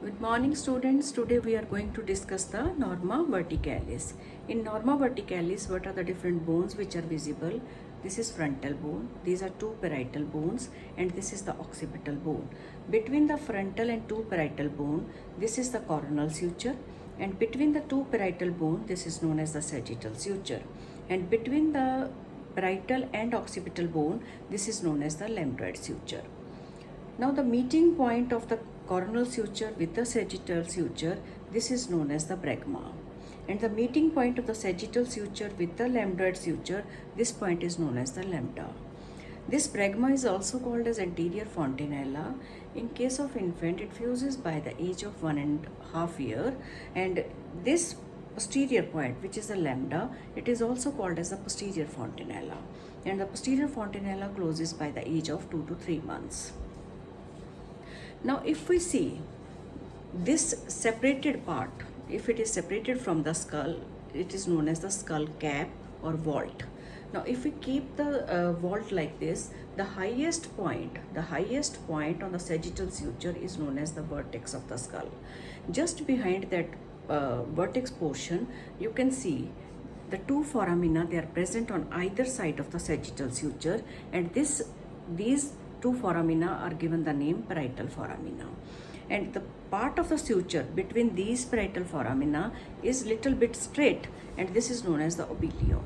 Good morning students. Today we are going to discuss the Norma Verticalis. In Norma Verticalis, what are the different bones which are visible? This is frontal bone, these are two parietal bones, and this is the occipital bone. Between the frontal and two parietal bone, this is the coronal suture, and between the two parietal bone, this is known as the sagittal suture. And between the parietal and occipital bone, this is known as the lambdoid suture. Now the meeting point of the coronal suture with the sagittal suture, this is known as the bregma. And the meeting point of the sagittal suture with the lambdoid suture, this point is known as the lambda. This bregma is also called as anterior fontanella. In case of infant, it fuses by the age of 1.5 years, and this posterior point, which is the lambda, it is also called as the posterior fontanella, and the posterior fontanella closes by the age of 2 to 3 months. Now if we see this separated part, if it is separated from the skull, it is known as the skull cap or vault. Now if we keep the vault like this, the highest point on the sagittal suture is known as the vertex of the skull. Just behind that vertex portion, you can see the two foramina. They are present on either side of the sagittal suture, and these two foramina are given the name parietal foramina. And the part of the suture between these parietal foramina is little bit straight, and this is known as the oblivion.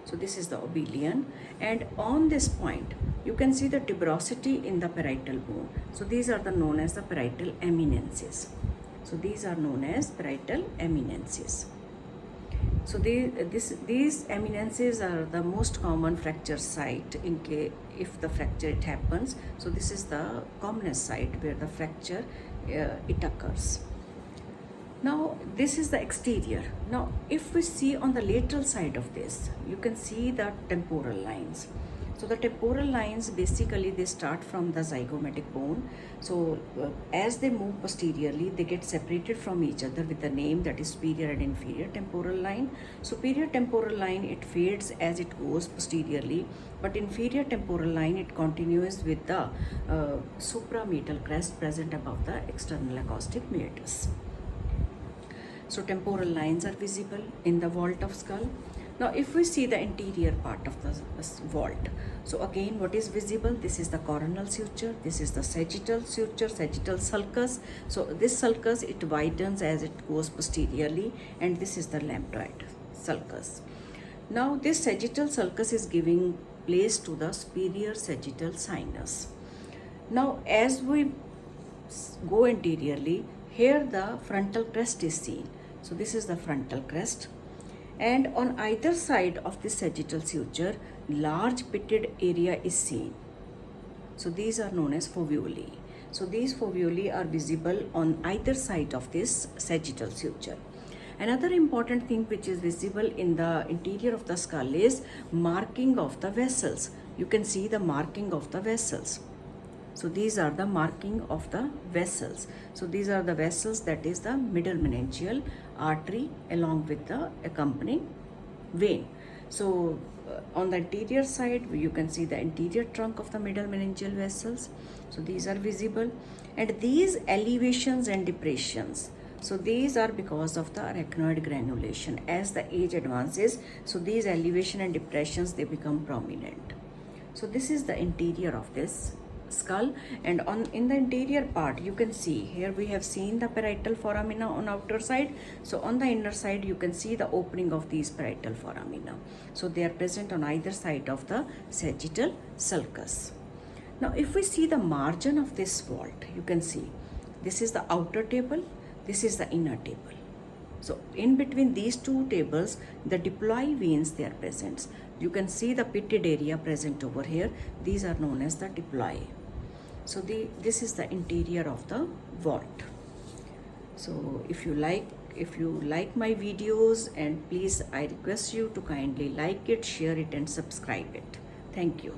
So this is the oblivion, and on this point you can see the tuberosity in the parietal bone. So these are known as the parietal eminences. So these are known as parietal eminences. So these eminences are the most common fracture site in case if the fracture it happens. So this is the commonest site where the fracture it occurs. Now this is the exterior. Now if we see on the lateral side of this, you can see the temporal lines. So the temporal lines, basically they start from the zygomatic bone. So as they move posteriorly, they get separated from each other with the name that is superior and inferior temporal line. Superior temporal line, it fades as it goes posteriorly, but inferior temporal line, it continues with the suprameatal crest present above the external acoustic meatus. So temporal lines are visible in the vault of skull. Now if we see the interior part of the vault, so again what is visible? This is the coronal suture, this is the sagittal suture, sagittal sulcus. So this sulcus, it widens as it goes posteriorly, and this is the lambdoid sulcus. Now this sagittal sulcus is giving place to the superior sagittal sinus. Now as we go anteriorly, here the frontal crest is seen. So this is the frontal crest, and on either side of the sagittal suture, large pitted area is seen. So these are known as foveolae. So these foveolae are visible on either side of this sagittal suture. Another important thing which is visible in the interior of the skull is marking of the vessels. You can see the marking of the vessels. So these are the marking of the vessels. So these are the vessels, that is the middle meningeal artery along with the accompanying vein. So on the anterior side, you can see the anterior trunk of the middle meningeal vessels. So these are visible, and these elevations and depressions, so these are because of the arachnoid granulation. As the age advances, so these elevation and depressions, they become prominent. So this is the interior of this skull, and in the interior part, you can see here we have seen the parietal foramina on outer side. So on the inner side, you can see the opening of these parietal foramina. So they are present on either side of the sagittal sulcus. Now if we see the margin of this vault, you can see this is the outer table, this is the inner table. So in between these two tables, the diploid veins, they are present. You can see the pitted area present over here. These are known as the diploid. So this is the interior of the vault. So if you like my videos, and please I request you to kindly like it, share it, and subscribe it. Thank you.